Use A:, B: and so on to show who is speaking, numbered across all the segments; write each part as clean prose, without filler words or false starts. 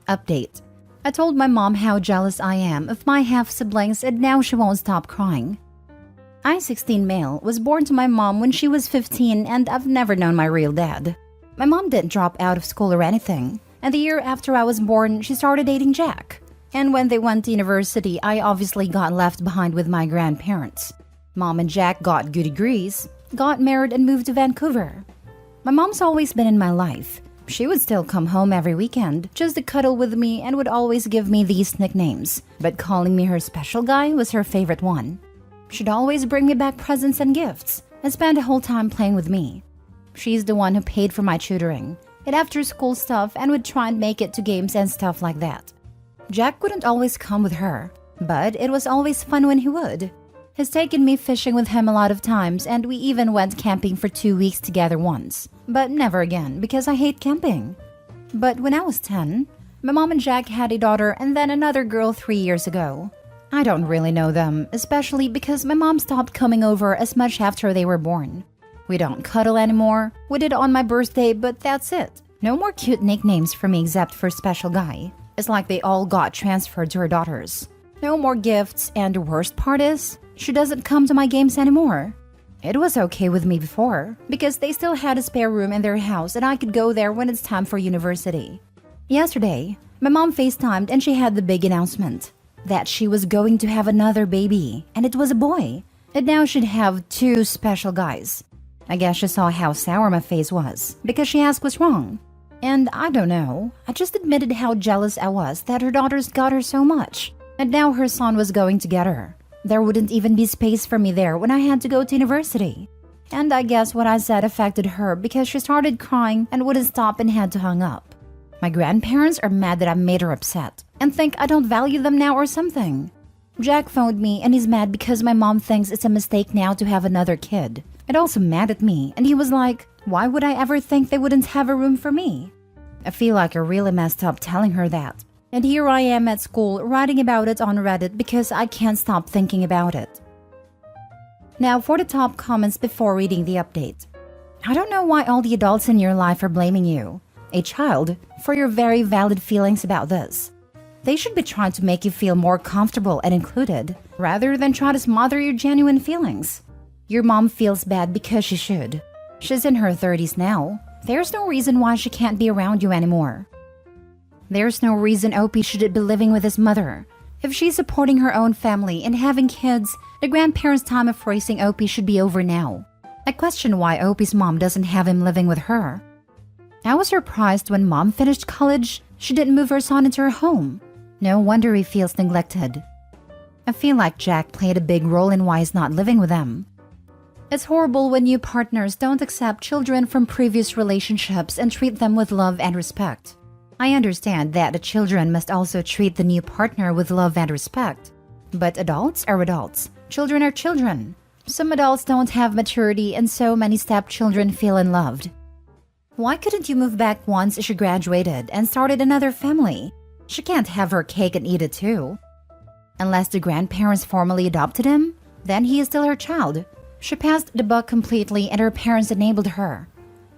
A: Update. I told my mom how jealous I am of my half-siblings and now she won't stop crying. I-16 male was born to my mom when she was 15 and I've never known my real dad. My mom didn't drop out of school or anything, and the year after I was born, she started dating Jack. And when they went to university, I obviously got left behind with my grandparents. Mom and Jack got good degrees, got married and moved to Vancouver. My mom's always been in my life. She would still come home every weekend just to cuddle with me and would always give me these nicknames, but calling me her special guy was her favorite one. She'd always bring me back presents and gifts and spend the whole time playing with me. She's the one who paid for my tutoring and after-school stuff and would try and make it to games and stuff like that. Jack wouldn't always come with her, but it was always fun when he would. He's taken me fishing with him a lot of times and we even went camping for 2 weeks together once, but never again because I hate camping. But when I was 10, my mom and Jack had a daughter and then another girl 3 years ago. I don't really know them, especially because my mom stopped coming over as much after they were born. We don't cuddle anymore. We did on my birthday, but that's it. No more cute nicknames for me except for special guy. It's like they all got transferred to her daughters. No more gifts, and the worst part is, she doesn't come to my games anymore. It was okay with me before, because they still had a spare room in their house and I could go there when it's time for university. Yesterday, my mom FaceTimed and she had the big announcement that she was going to have another baby, and it was a boy. And now she'd have 2 special guys. I guess she saw how sour my face was, because she asked what's wrong. And I don't know, I just admitted how jealous I was that her daughters got her so much. And now her son was going to get her. There wouldn't even be space for me there when I had to go to university. And I guess what I said affected her because she started crying and wouldn't stop and had to hang up. My grandparents are mad that I made her upset and think I don't value them now or something. Jack phoned me and he's mad because my mom thinks it's a mistake now to have another kid. And also mad at me, and he was like, why would I ever think they wouldn't have a room for me? I feel like I really messed up telling her that. And here I am at school writing about it on Reddit because I can't stop thinking about it. Now for the top comments before reading the update. I don't know why all the adults in your life are blaming you, a child, for your very valid feelings about this. They should be trying to make you feel more comfortable and included, rather than try to smother your genuine feelings. Your mom feels bad because she should. She's in her 30s now. There's no reason why she can't be around you anymore. There's no reason Opie should be living with his mother. If she's supporting her own family and having kids, the grandparents' time of raising Opie should be over now. I question why Opie's mom doesn't have him living with her. I was surprised when mom finished college, she didn't move her son into her home. No wonder he feels neglected. I feel like Jack played a big role in why he's not living with them. It's horrible when new partners don't accept children from previous relationships and treat them with love and respect. I understand that the children must also treat the new partner with love and respect. But adults are adults. Children are children. Some adults don't have maturity and so many stepchildren feel unloved. Why couldn't you move back once she graduated and started another family? She can't have her cake and eat it too. Unless the grandparents formally adopted him, then he is still her child. She passed the buck completely and her parents enabled her.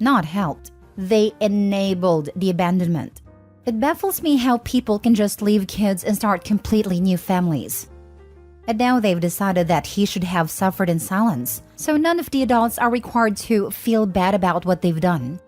A: Not helped. They enabled the abandonment. It baffles me how people can just leave kids and start completely new families. And now they've decided that he should have suffered in silence, so none of the adults are required to feel bad about what they've done.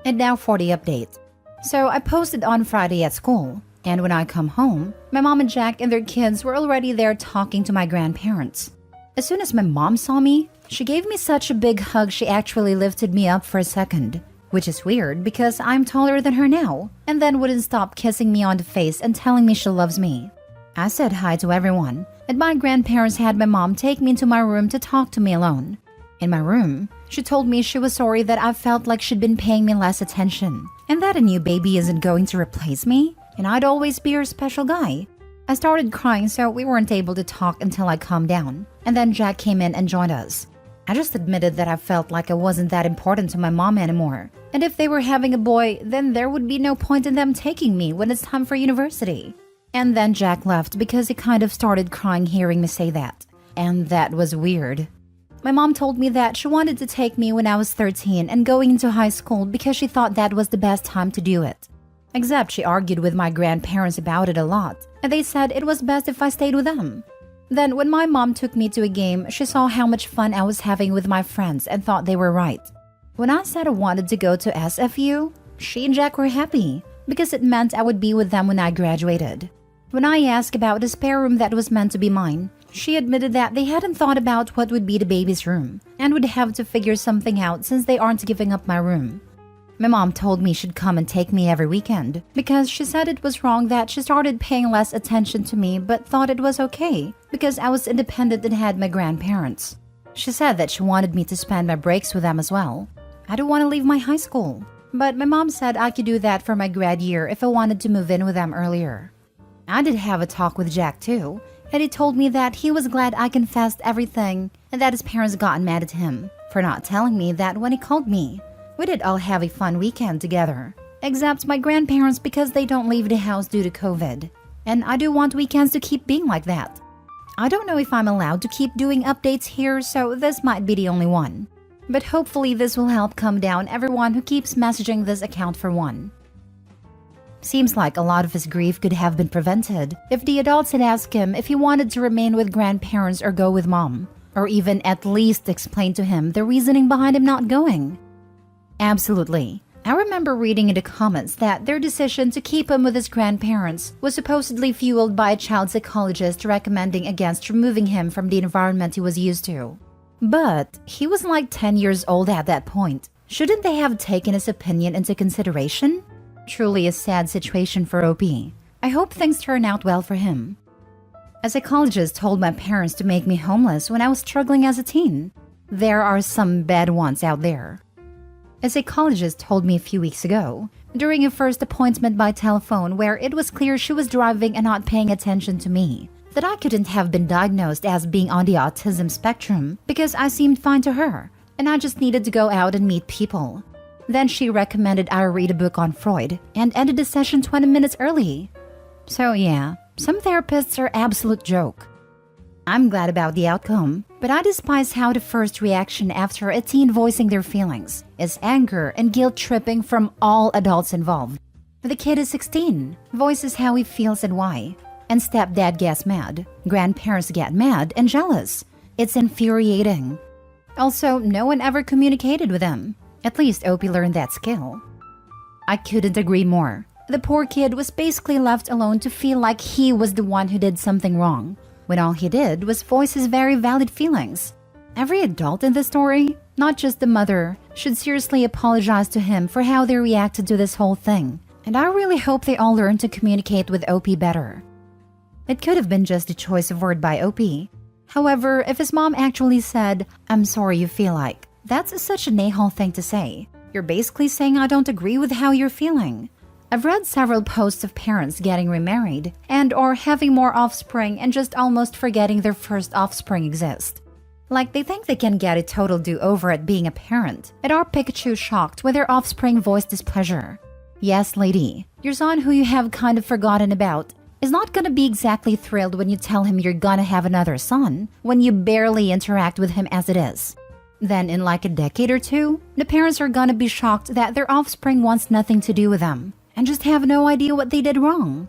A: And now for the update. So I posted on Friday at school, and when I come home, my mom and Jack and their kids were already there talking to my grandparents. As soon as my mom saw me, she gave me such a big hug she actually lifted me up for a second, which is weird because I'm taller than her now, and then wouldn't stop kissing me on the face and telling me she loves me. I said hi to everyone, and my grandparents had my mom take me into my room to talk to me alone. In my room, she told me she was sorry that I felt like she'd been paying me less attention, and that a new baby isn't going to replace me, and I'd always be her special guy. I started crying, so we weren't able to talk until I calmed down, and then Jack came in and joined us. I just admitted that I felt like I wasn't that important to my mom anymore, and if they were having a boy, then there would be no point in them taking me when it's time for university. And then Jack left because he kind of started crying hearing me say that, and that was weird. My mom told me that she wanted to take me when I was 13 and going into high school because she thought that was the best time to do it. Except she argued with my grandparents about it a lot, and they said it was best if I stayed with them. Then when my mom took me to a game, she saw how much fun I was having with my friends and thought they were right. When I said I wanted to go to SFU, she and Jack were happy because it meant I would be with them when I graduated. When I asked about the spare room that was meant to be mine, she admitted that they hadn't thought about what would be the baby's room and would have to figure something out since they aren't giving up my room. My mom told me she'd come and take me every weekend because she said it was wrong that she started paying less attention to me but thought it was okay because I was independent and had my grandparents. She said that she wanted me to spend my breaks with them as well. I don't want to leave my high school, but my mom said I could do that for my grad year if I wanted to move in with them earlier. I did have a talk with Jack too, and he told me that he was glad I confessed everything and that his parents got mad at him for not telling me that when he called me. We did all have a fun weekend together, except my grandparents because they don't leave the house due to COVID. And I do want weekends to keep being like that. I don't know if I'm allowed to keep doing updates here, so this might be the only one. But hopefully this will help calm down everyone who keeps messaging this account for one. Seems like a lot of his grief could have been prevented if the adults had asked him if he wanted to remain with grandparents or go with mom, or even at least explain to him the reasoning behind him not going. Absolutely. I remember reading in the comments that their decision to keep him with his grandparents was supposedly fueled by a child psychologist recommending against removing him from the environment he was used to. But he was like 10 years old at that point. Shouldn't they have taken his opinion into consideration? Truly a sad situation for OP. I hope things turn out well for him. A psychologist told my parents to make me homeless when I was struggling as a teen. There are some bad ones out there. A psychologist told me a few weeks ago, during a first appointment by telephone where it was clear she was driving and not paying attention to me, that I couldn't have been diagnosed as being on the autism spectrum because I seemed fine to her, and I just needed to go out and meet people. Then she recommended I read a book on Freud and ended the session 20 minutes early. So yeah, some therapists are absolute joke. I'm glad about the outcome, but I despise how the first reaction after a teen voicing their feelings is anger and guilt-tripping from all adults involved. The kid is 16, voices how he feels and why, and stepdad gets mad, grandparents get mad and jealous. It's infuriating. Also, no one ever communicated with him. At least Opie learned that skill. I couldn't agree more. The poor kid was basically left alone to feel like he was the one who did something wrong, when all he did was voice his very valid feelings. Every adult in the story, not just the mother, should seriously apologize to him for how they reacted to this whole thing, and I really hope they all learn to communicate with OP better. It could have been just a choice of word by OP. However, if his mom actually said, "I'm sorry you feel like," that's such an a-hole thing to say. You're basically saying I don't agree with how you're feeling. I've read several posts of parents getting remarried and or having more offspring and just almost forgetting their first offspring exists. Like they think they can get a total do-over at being a parent, and are Pikachu shocked when their offspring voice displeasure. Yes, lady, your son who you have kind of forgotten about is not gonna be exactly thrilled when you tell him you're gonna have another son when you barely interact with him as it is. Then in like a decade or two, the parents are gonna be shocked that their offspring wants nothing to do with them and just have no idea what they did wrong.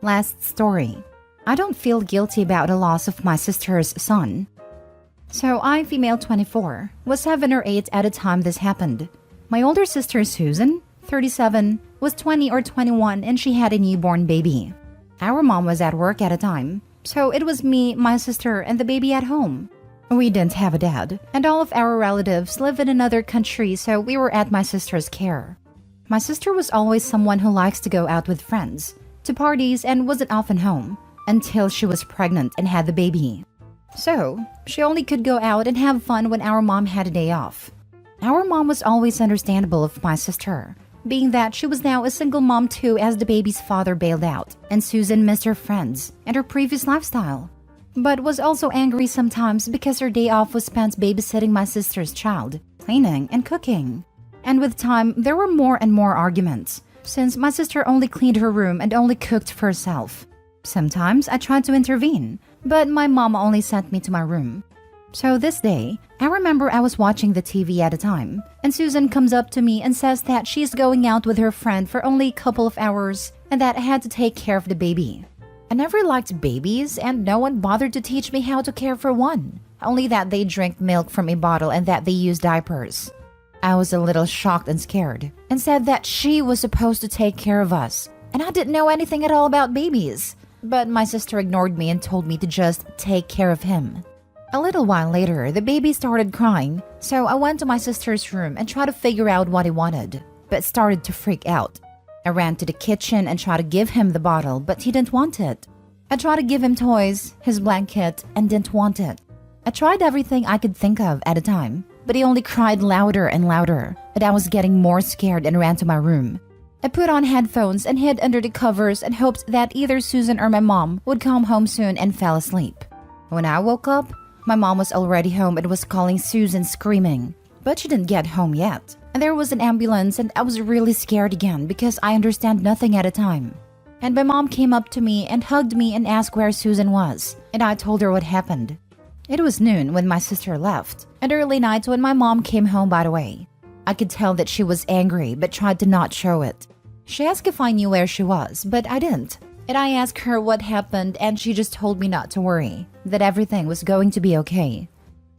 A: Last story. I don't feel guilty about the loss of my sister's son. So I, female 24, was 7 or 8 at the time this happened. My older sister Susan, 37, was 20 or 21 and she had a newborn baby. Our mom was at work at the time, so it was me, my sister, and the baby at home. We didn't have a dad, and all of our relatives live in another country, so we were at my sister's care. My sister was always someone who likes to go out with friends, to parties, and wasn't often home, until she was pregnant and had the baby. So, she only could go out and have fun when our mom had a day off. Our mom was always understandable of my sister, being that she was now a single mom too as the baby's father bailed out, and Susan missed her friends and her previous lifestyle, but was also angry sometimes because her day off was spent babysitting my sister's child, cleaning, and cooking. And with time, there were more and more arguments, since my sister only cleaned her room and only cooked for herself. Sometimes I tried to intervene, but my mom only sent me to my room. So this day, I remember I was watching the TV at a time, and Susan comes up to me and says that she's going out with her friend for only a couple of hours and that I had to take care of the baby. I never liked babies, and no one bothered to teach me how to care for one, only that they drink milk from a bottle and that they use diapers. I was a little shocked and scared, and said that she was supposed to take care of us, and I didn't know anything at all about babies. But my sister ignored me and told me to just take care of him. A little while later, the baby started crying, so I went to my sister's room and tried to figure out what he wanted, but started to freak out. I ran to the kitchen and tried to give him the bottle, but he didn't want it. I tried to give him toys, his blanket, and didn't want it. I tried everything I could think of at a time, but he only cried louder and louder, and I was getting more scared and ran to my room. I put on headphones and hid under the covers and hoped that either Susan or my mom would come home soon and fell asleep. When I woke up, my mom was already home and was calling Susan screaming, but she didn't get home yet. And there was an ambulance and I was really scared again because I understand nothing at a time. And my mom came up to me and hugged me and asked where Susan was, and I told her what happened. It was noon when my sister left, and early night when my mom came home, by the way. I could tell that she was angry but tried to not show it. She asked if I knew where she was, but I didn't. And I asked her what happened and she just told me not to worry, that everything was going to be okay.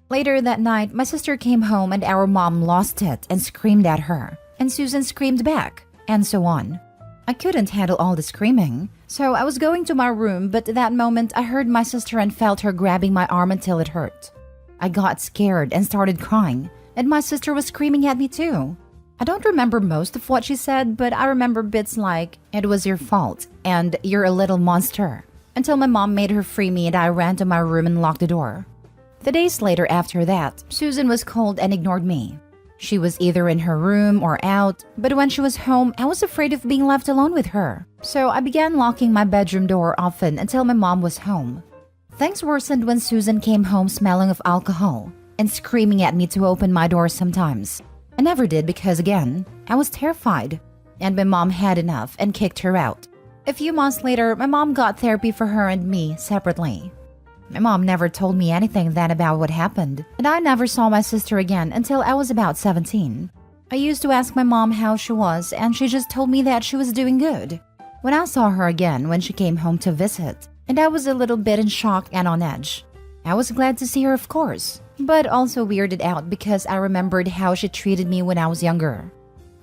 A: Later that night, my sister came home and our mom lost it and screamed at her. And Susan screamed back, and so on. I couldn't handle all the screaming, so I was going to my room, but at that moment I heard my sister and felt her grabbing my arm until it hurt. I got scared and started crying, and my sister was screaming at me too. I don't remember most of what she said, but I remember bits like, "It was your fault," and "You're a little monster," until my mom made her free me and I ran to my room and locked the door. The days later after that, Susan was cold and ignored me. She was either in her room or out, but when she was home, I was afraid of being left alone with her. So I began locking my bedroom door often until my mom was home. Things worsened when Susan came home smelling of alcohol and screaming at me to open my door sometimes. I never did because, again, I was terrified. And my mom had enough and kicked her out. A few months later, my mom got therapy for her and me separately. My mom never told me anything then about what happened, and I never saw my sister again until I was about 17. I used to ask my mom how she was, and she just told me that she was doing good. When I saw her again when she came home to visit, and I was a little bit in shock and on edge. I was glad to see her, of course, but also weirded out because I remembered how she treated me when I was younger.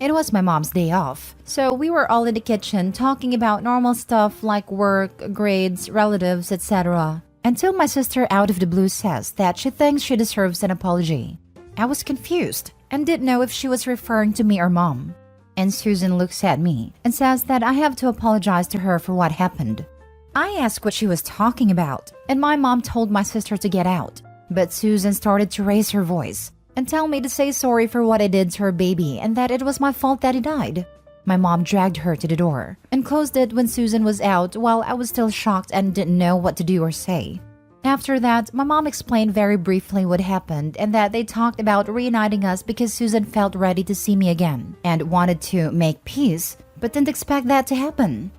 A: It was my mom's day off, so we were all in the kitchen talking about normal stuff like work, grades, relatives, etc. Until my sister out of the blue says that she thinks she deserves an apology. I was confused and didn't know if she was referring to me or mom. And Susan looks at me and says that I have to apologize to her for what happened. I asked what she was talking about, and my mom told my sister to get out. But Susan started to raise her voice and tell me to say sorry for what I did to her baby and that it was my fault that he died. My mom dragged her to the door and closed it when Susan was out while I was still shocked and didn't know what to do or say. After that, my mom explained very briefly what happened and that they talked about reuniting us because Susan felt ready to see me again and wanted to make peace, but didn't expect that to happen.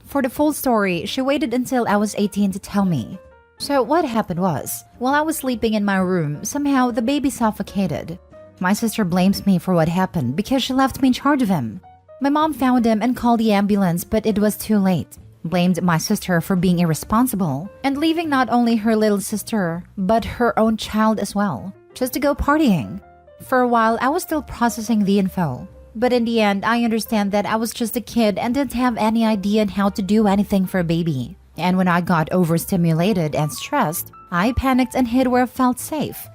A: For the full story, she waited until I was 18 to tell me. So what happened was, while I was sleeping in my room, somehow the baby suffocated. My sister blames me for what happened because she left me in charge of him. My mom found him and called the ambulance, but it was too late. Blamed my sister for being irresponsible and leaving not only her little sister, but her own child as well, just to go partying. For a while, I was still processing the info. But in the end, I understand that I was just a kid and didn't have any idea on how to do anything for a baby. And when I got overstimulated and stressed, I panicked and hid where I felt safe.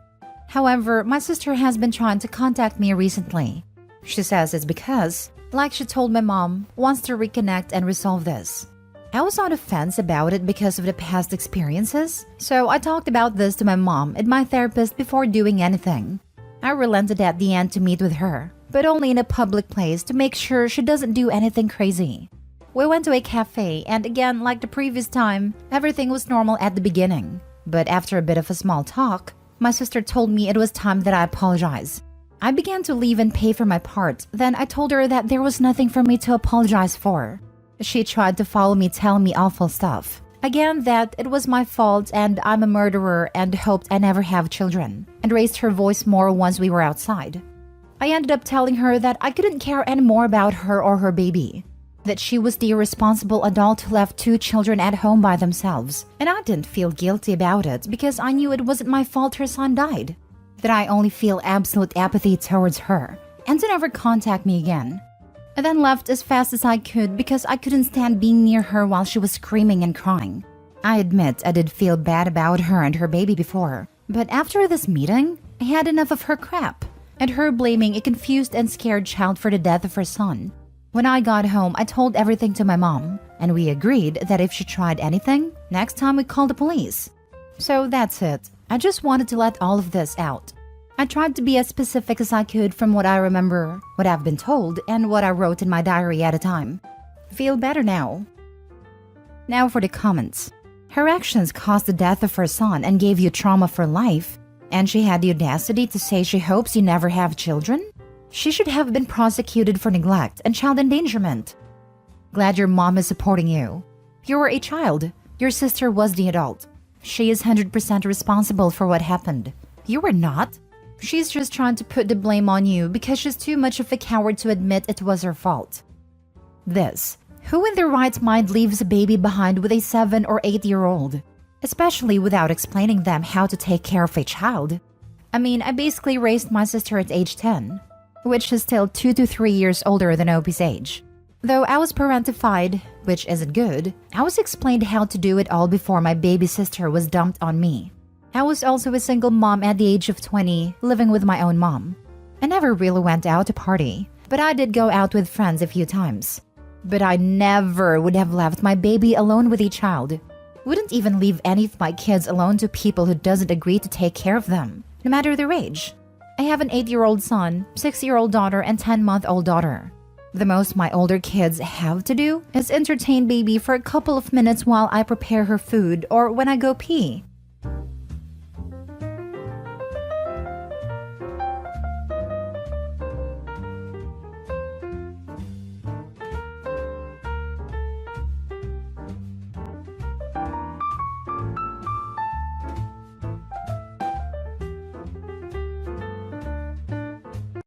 A: However, my sister has been trying to contact me recently. She says it's because, like she told my mom, wants to reconnect and resolve this. I was on the fence about it because of the past experiences, so I talked about this to my mom and my therapist before doing anything. I relented at the end to meet with her, but only in a public place to make sure she doesn't do anything crazy. We went to a cafe, and again, like the previous time, everything was normal at the beginning. But after a bit of a small talk, my sister told me it was time that I apologize. I began to leave and pay for my part, then I told her that there was nothing for me to apologize for. She tried to follow me telling me awful stuff, Again, that it was my fault and I'm a murderer and hoped I never have children, and raised her voice more once we were outside. I ended up telling her that I couldn't care anymore about her or her baby, that she was the irresponsible adult who left 2 children at home by themselves, and I didn't feel guilty about it because I knew it wasn't my fault her son died, that I only feel absolute apathy towards her, and to never contact me again. I then left as fast as I could because I couldn't stand being near her while she was screaming and crying. I admit I did feel bad about her and her baby before, but after this meeting, I had enough of her crap, and her blaming a confused and scared child for the death of her son. When I got home, I told everything to my mom, and we agreed that if she tried anything, next time we'd call the police. So that's it. I just wanted to let all of this out. I tried to be as specific as I could from what I remember, what I've been told, and what I wrote in my diary at a time. Feel better now. Now for the comments. Her actions caused the death of her son and gave you trauma for life, and she had the audacity to say she hopes you never have children? She should have been prosecuted for neglect and child endangerment. Glad your mom is supporting you. You were a child. Your sister was the adult. She is 100% responsible for what happened. You were not. She's just trying to put the blame on you because she's too much of a coward to admit it was her fault. This. Who in their right mind leaves a baby behind with a 7 or 8-year-old? Especially without explaining them how to take care of a child. I mean, I basically raised my sister at age 10, which is still 2 to 3 years older than Opie's age. Though I was parentified, which isn't good, I was explained how to do it all before my baby sister was dumped on me. I was also a single mom at the age of 20, living with my own mom. I never really went out to party, but I did go out with friends a few times. But I never would have left my baby alone with a child. Wouldn't even leave any of my kids alone to people who doesn't agree to take care of them, no matter their age. I have an 8-year-old son, 6-year-old daughter, and 10-month-old daughter. The most my older kids have to do is entertain baby for a couple of minutes while I prepare her food or when I go pee.